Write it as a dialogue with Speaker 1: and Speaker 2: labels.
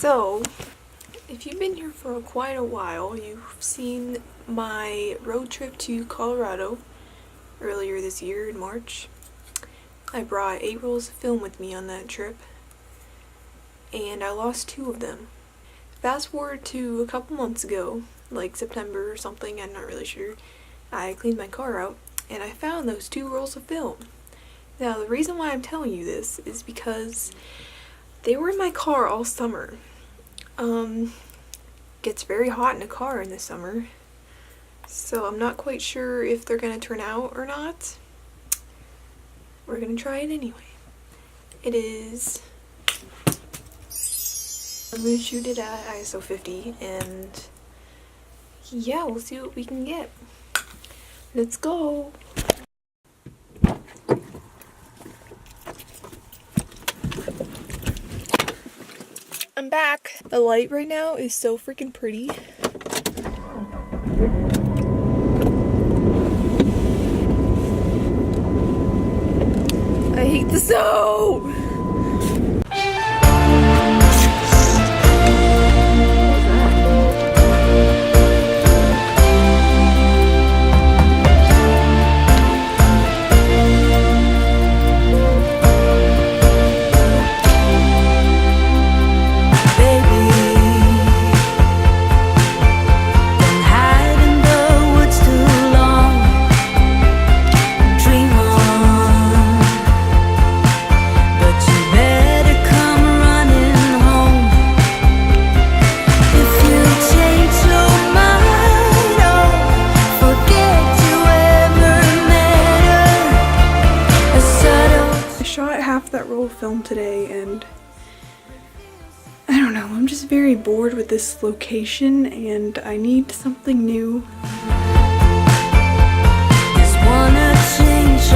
Speaker 1: So, if you've been here for quite a while, you've seen my road trip to Colorado earlier this year in March. I brought 8 rolls of film with me on that trip, and I lost 2 of them. Fast forward to a couple months ago, like September or something, I'm not really sure, I cleaned my car out, and I found those 2 rolls of film. Now, the reason why I'm telling you this is because they were in my car all summer. Gets very hot in a car in the summer, so I'm not quite sure if they're gonna turn out or not. We're gonna try it anyway. It is, I'm gonna shoot it at ISO 50, and yeah, we'll see what we can get. Let's go! I'm back. The light right now is so freaking pretty. I hate the snow! That roll of film today, and I don't know, I'm just very bored with this location and I need something new.
Speaker 2: Just wanna change